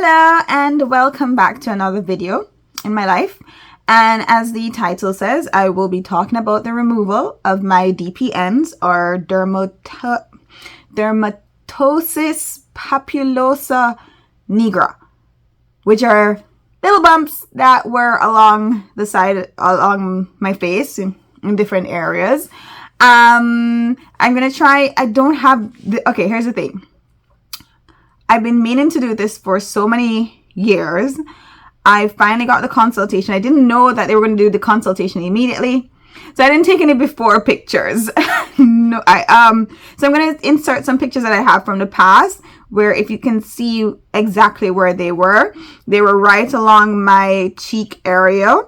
Hello and welcome back to another video in my life. And as the title says, I will be talking about the removal of my DPNs, or Dermatosis papulosa nigra, which are little bumps that were along the side, along my face in different areas. I'm gonna try. I don't have okay, here's the thing. I've been meaning to do this for so many years. I finally got the consultation. I didn't know that they were going to do the consultation immediately, so I didn't take any before pictures. So I'm going to insert some pictures that I have from the past, where if you can see exactly where they were right along my cheek area.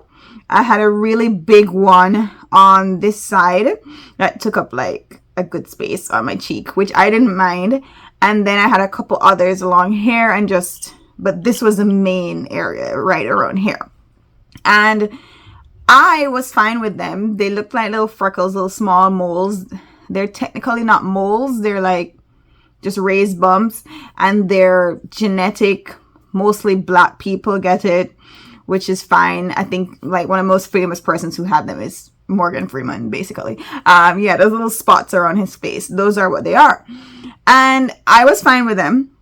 I had a really big one on this side that took up like a good space on my cheek, which I didn't mind. And then I had a couple others along here but this was the main area right around here. And I was fine with them. They looked like little freckles, little small moles. They're technically not moles. They're like just raised bumps, and they're genetic. Mostly black people get it, which is fine. I think like one of the most famous persons who had them is Morgan Freeman, basically. Yeah, those little spots around his face. Those are what they are. And I was fine with them.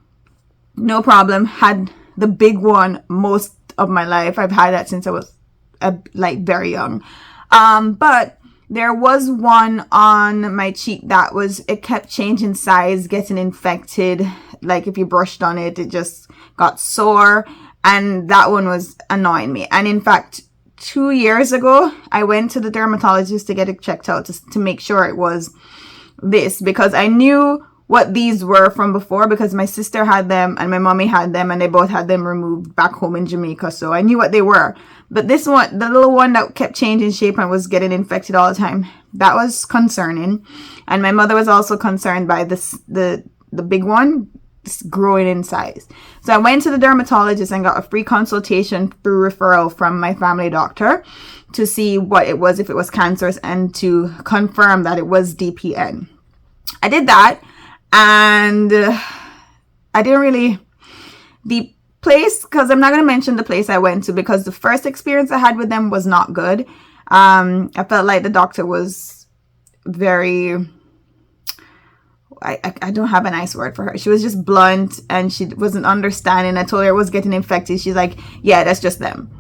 No problem. Had the big one most of my life. I've had that since I was like very young. But there was one on my cheek that it kept changing size, getting infected. Like if you brushed on it, it just got sore. And that one was annoying me. And in fact, 2 years ago, I went to the dermatologist to get it checked out to make sure it was this, because I knew what these were from before, because my sister had them and my mommy had them, and they both had them removed back home in Jamaica, so I knew what they were. But this one, the little one that kept changing shape and was getting infected all the time, that was concerning. And my mother was also concerned by the big one growing in size. So I went to the dermatologist and got a free consultation through referral from my family doctor to see what it was, if it was cancerous, and to confirm that it was DPN. I did that. And I didn't really, the place, because I'm not going to mention the place I went to, because the first experience I had with them was not good. I felt like the doctor was very, I don't have a nice word for her. She was just blunt and she wasn't understanding. I told her I was getting infected. She's like, yeah, that's just them.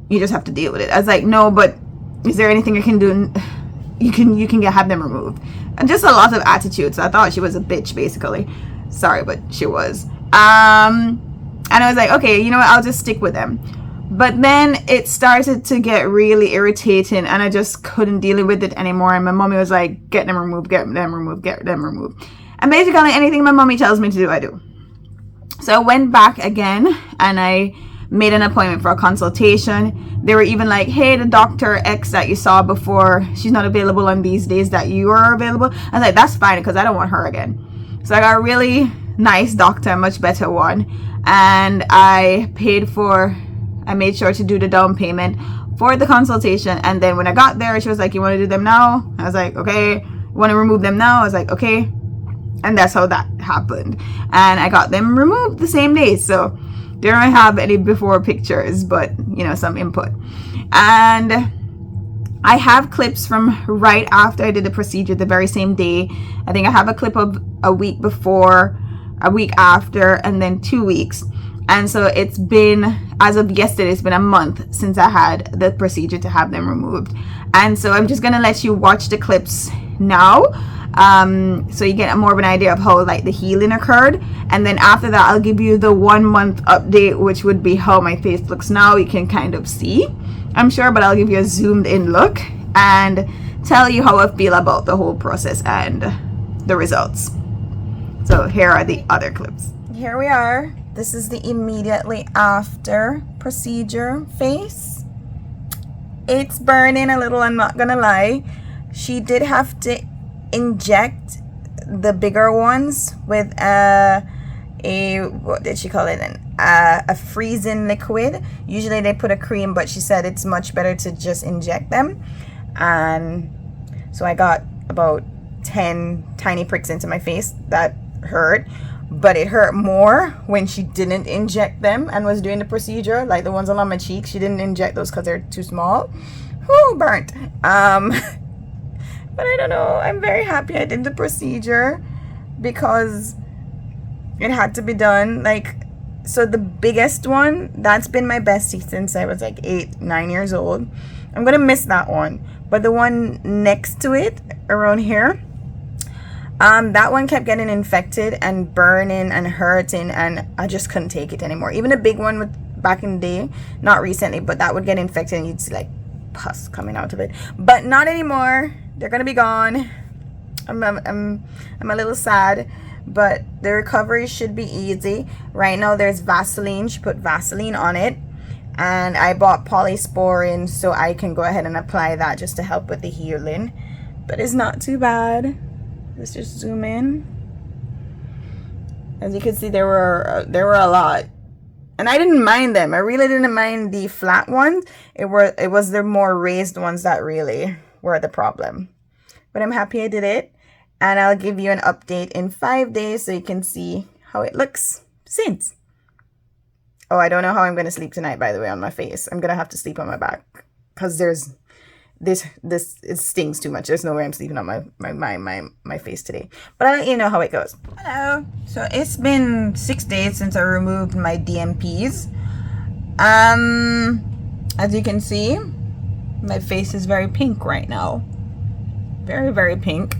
You just have to deal with it. I was like, no, but is there anything I can do? You can have them removed. And just a lot of attitude. So I thought she was a bitch, basically. Sorry, but she was. And I was like, okay, you know what? I'll just stick with them. But then it started to get really irritating, and I just couldn't deal with it anymore. And my mommy was like, get them removed, get them removed, get them removed. And basically anything my mommy tells me to do, I do. So I went back again and I made an appointment for a consultation. They were even like, hey, the Dr. X that you saw before, she's not available on these days that you are available. I was like, that's fine, because I don't want her again. So I got a really nice doctor, a much better one. And I made sure to do the down payment for the consultation. And then when I got there, she was like, you want to do them now? I was like, okay. You want to remove them now? I was like, okay. And that's how that happened. And I got them removed the same day. So they don't have any before pictures, but you know, some input. And I have clips from right after I did the procedure, the very same day. I think I have a clip of a week before, a week after, and then 2 weeks. And so it's been, as of yesterday, it's been a month since I had the procedure to have them removed. And so I'm just gonna let you watch the clips now, so you get more of an idea of how like the healing occurred. And then after that, I'll give you the 1 month update, which would be how my face looks now. You can kind of see, I'm sure, but I'll give you a zoomed in look and tell you how I feel about the whole process and the results. So here are the other clips. Here we are. This is the immediately after procedure face. It's burning a little, I'm not gonna lie. She did have to inject the bigger ones with what did she call it, a freezing liquid. Usually they put a cream, but she said it's much better to just inject them. And so I got about 10 tiny pricks into my face that hurt, but it hurt more when she didn't inject them and was doing the procedure, like the ones along my cheeks. She didn't inject those because they're too small. Whoo, burnt. But I don't know, I'm very happy I did the procedure because it had to be done. Like, so the biggest one, that's been my bestie since I was like 8-9 years old. I'm gonna miss that one, but the one next to it around here, that one kept getting infected and burning and hurting, and I just couldn't take it anymore. Even a big one with back in the day, not recently, but that would get infected and you'd see like pus coming out of it. But not anymore. They're gonna be gone. I'm a little sad, but the recovery should be easy. Right now there's Vaseline. She put Vaseline on it, and I bought polysporin so I can go ahead and apply that just to help with the healing. But it's not too bad. Let's just zoom in. As you can see, there were a lot, and I didn't mind them. I really didn't mind the flat ones. It was the more raised ones that really were the problem. But I'm happy I did it, and I'll give you an update in 5 days so you can see how it looks since. Oh, I don't know how I'm gonna sleep tonight, by the way, on my face. I'm gonna have to sleep on my back because there's this it stings too much. There's no way I'm sleeping on my face today, but I'll let you know how it goes. Hello. So it's been 6 days since I removed my DMPs. As you can see, my face is very pink right now. Very, very pink.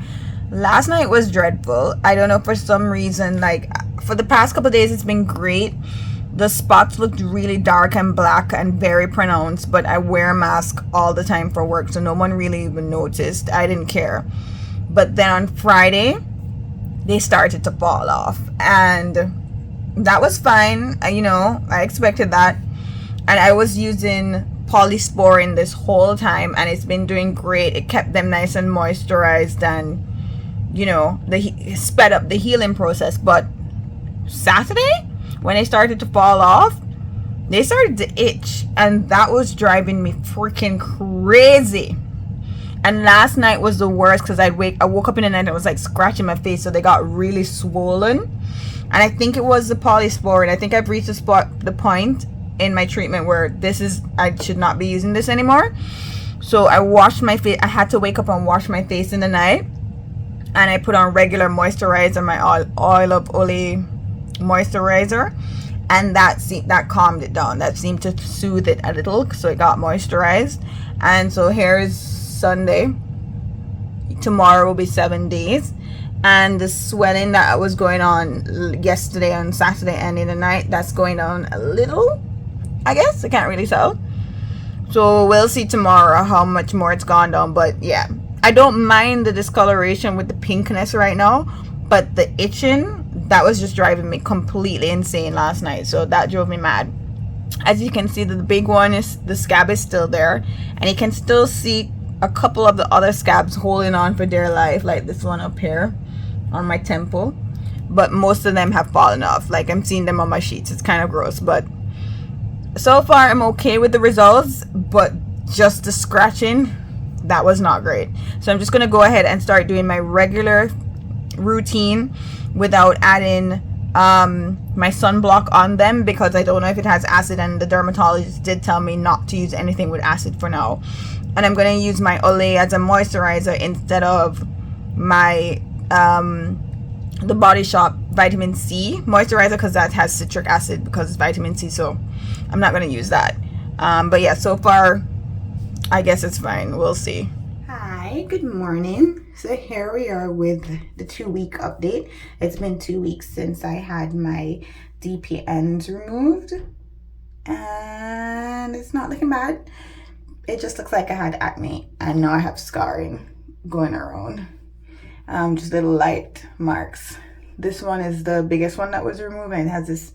Last night was dreadful. I don't know, for some reason, like for the past couple of days it's been great. The spots looked really dark and black and very pronounced, but I wear a mask all the time for work, so no one really even noticed. I didn't care. But then on Friday they started to fall off, and that was fine. I expected that, and I was using polysporin this whole time, and it's been doing great. It kept them nice and moisturized, and sped up the healing process. But Saturday, when they started to fall off, they started to itch, and that was driving me freaking crazy. And last night was the worst because I woke up in the night and I was like scratching my face, so they got really swollen. And I think it was the polysporin. I think I've reached the point in my treatment where I should not be using this anymore. So I washed my face. I had to wake up and wash my face in the night, and I put on regular moisturizer, my oil of Olay moisturizer, and that calmed it down. That seemed to soothe it a little, so it got moisturized. And so here's Sunday. Tomorrow will be 7 days, and the swelling that was going on yesterday and Saturday and in the night, that's going down a little, I guess. I can't really tell. So we'll see tomorrow how much more it's gone down. But yeah, I don't mind the discoloration with the pinkness right now, but the itching, that was just driving me completely insane last night. So that drove me mad. As you can see, the big one is, the scab is still there, and you can still see a couple of the other scabs holding on for dear life, like this one up here on my temple. But most of them have fallen off. Like, I'm seeing them on my sheets. It's kind of gross, but so far I'm okay with the results. But just the scratching, that was not great. So I'm just gonna go ahead and start doing my regular routine without adding my sunblock on them, because I don't know if it has acid, and the dermatologist did tell me not to use anything with acid for now. And I'm going to use my Olay as a moisturizer instead of my the Body Shop vitamin C moisturizer, because that has citric acid because it's vitamin C, so I'm not going to use that. But yeah, so far I guess it's fine. We'll see. Hi, good morning. So here we are with the 2-week update. It's been 2 weeks since I had my DPNs removed, and it's not looking bad. It just looks like I had acne, and now I have scarring going around. Just little light marks. This one is the biggest one that was removed, and it has this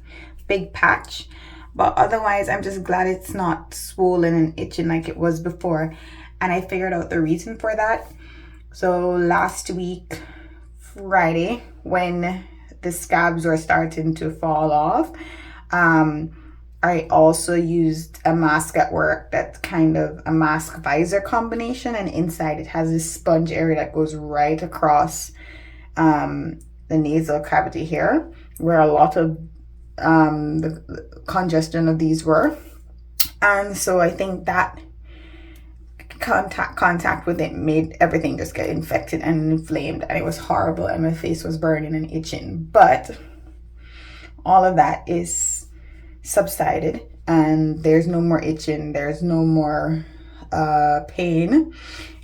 big patch. But otherwise, I'm just glad it's not swollen and itching like it was before. And I figured out the reason for that. So last week, Friday, when the scabs were starting to fall off, I also used a mask at work that's kind of a mask visor combination, and inside it has this sponge area that goes right across the nasal cavity here. where a lot of the congestion of these were. And so I think that contact with it made everything just get infected and inflamed, and it was horrible, and my face was burning and itching. But all of that is subsided, and there's no more itching, there's no more pain.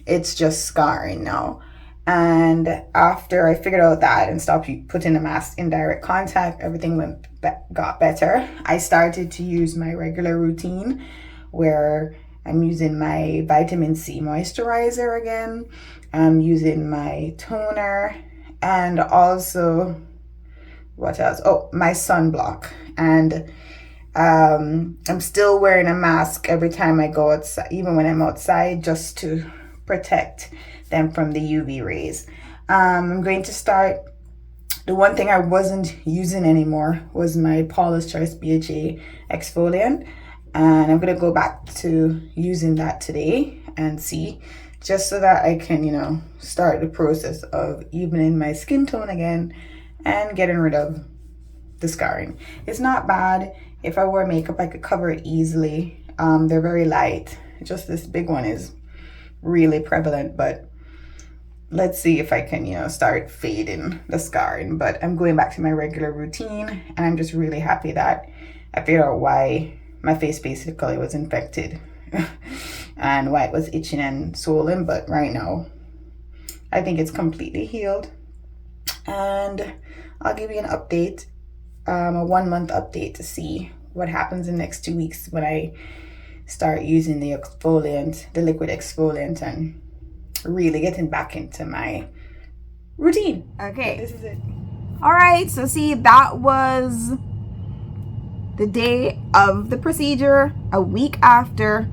It's just scarring now. And after I figured out that and stopped putting the mask in direct contact, everything got better. I started to use my regular routine where I'm using my vitamin C moisturizer again. I'm using my toner, and also, what else? Oh, my sunblock. And I'm still wearing a mask every time I go outside, even when I'm outside, just to protect them from the UV rays. I'm going to start, the one thing I wasn't using anymore was my Paula's Choice BHA exfoliant, and I'm going to go back to using that today and see, just so that I can, you know, start the process of evening my skin tone again and getting rid of the scarring. It's not bad. If I wore makeup, I could cover it easily. They're very light. Just this big one is really prevalent, but let's see if I can, you know, start fading the scarring. But I'm going back to my regular routine, and I'm just really happy that I figured out why my face basically was infected and why it was itching and swollen. But right now, I think it's completely healed, and I'll give you an update, a 1 month update, to see what happens in the next 2 weeks when I start using the exfoliant, the liquid exfoliant, and really getting back into my routine. Okay, this is it. All right, so see, that was the day of the procedure, a week after,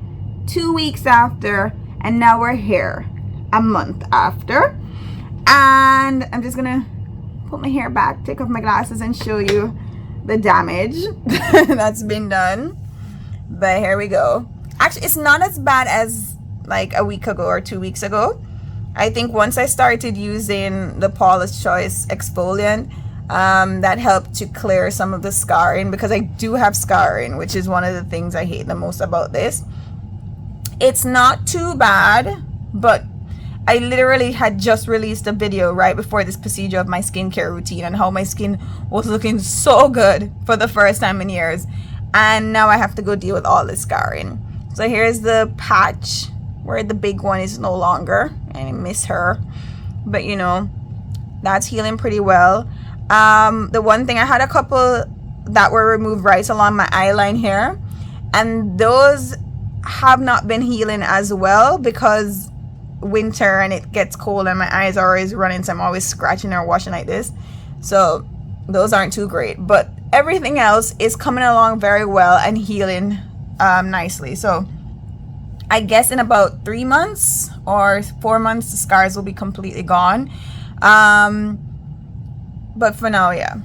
2 weeks after, and now we're here a month after. And I'm just gonna put my hair back, take off my glasses, and show you the damage that's been done. But here we go. Actually, it's not as bad as like a week ago or 2 weeks ago. I think once I started using the Paula's Choice exfoliant, that helped to clear some of the scarring, because I do have scarring, which is one of the things I hate the most about this. It's not too bad, but I literally had just released a video right before this procedure of my skincare routine and how my skin was looking so good for the first time in years, and now I have to go deal with all this scarring. So here's the patch where the big one is no longer, and I miss her, but you know, that's healing pretty well. The one thing, I had a couple that were removed right along my eyeline here, and those have not been healing as well because winter and it gets cold and my eyes are always running, so I'm always scratching or washing like this, so those aren't too great. But everything else is coming along very well and healing nicely. So I guess in about 3 months or 4 months the scars will be completely gone. But for now, yeah,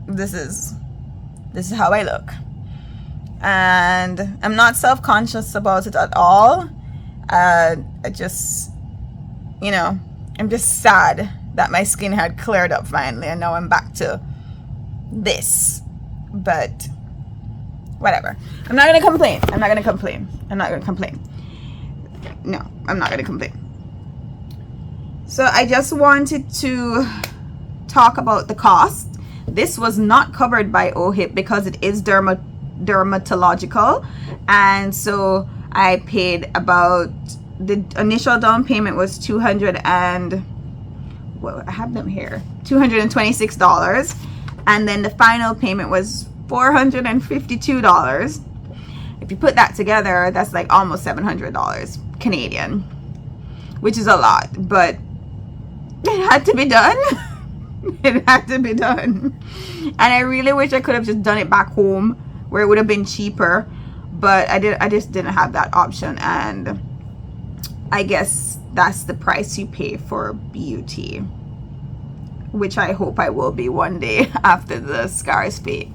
this is how I look, and I'm not self-conscious about it at all. I just, you know, I'm just sad that my skin had cleared up finally, and now I'm back to this. But whatever, I'm not gonna complain. I'm not gonna complain. No, I'm not gonna complain. So I just wanted to talk about the cost. This was not covered by OHIP because it is dermatological, and so I paid about, the initial down payment was $226, and then the final payment was $452. If you put that together, that's like almost $700 Canadian, which is a lot, but it had to be done. It had to be done, and I really wish I could have just done it back home where it would have been cheaper, but I just didn't have that option, and I guess that's the price you pay for beauty, which I hope I will be one day after the scars fade.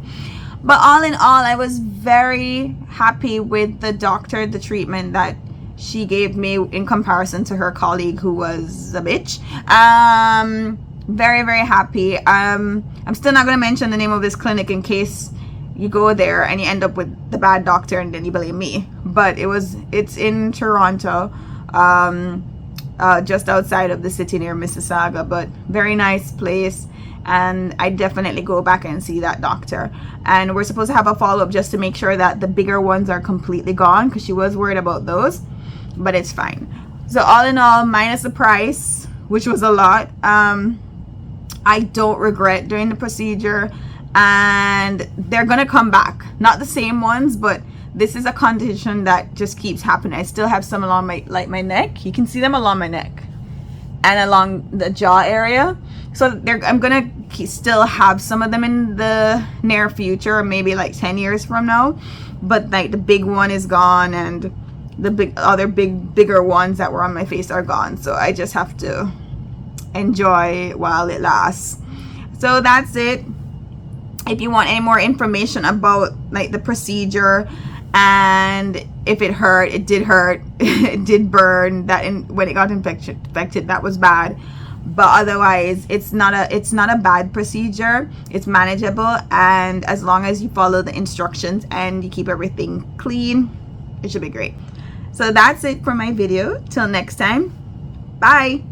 But all in all, I was very happy with the doctor, the treatment that she gave me in comparison to her colleague who was a bitch. very, very happy. I'm still not going to mention the name of this clinic in case you go there and you end up with the bad doctor and then you blame me. But it's in Toronto, just outside of the city near Mississauga, but very nice place. And I definitely go back and see that doctor. And we're supposed to have a follow-up just to make sure that the bigger ones are completely gone, because she was worried about those, but it's fine. So all in all, minus the price, which was a lot, I don't regret doing the procedure, and they're gonna come back. Not the same ones, but this is a condition that just keeps happening. I still have some along my neck. You can see them along my neck and along the jaw area. So I'm gonna still have some of them in the near future, maybe like 10 years from now. But like the big one is gone, and the bigger ones that were on my face are gone. So I just have to enjoy while it lasts. So that's it. If you want any more information about like the procedure, and if it hurt, it did hurt, it did burn, when it got infected, that was bad. But otherwise, it's not a bad procedure. It's manageable, and as long as you follow the instructions and you keep everything clean, it should be great. So that's it for my video. Till next time, bye.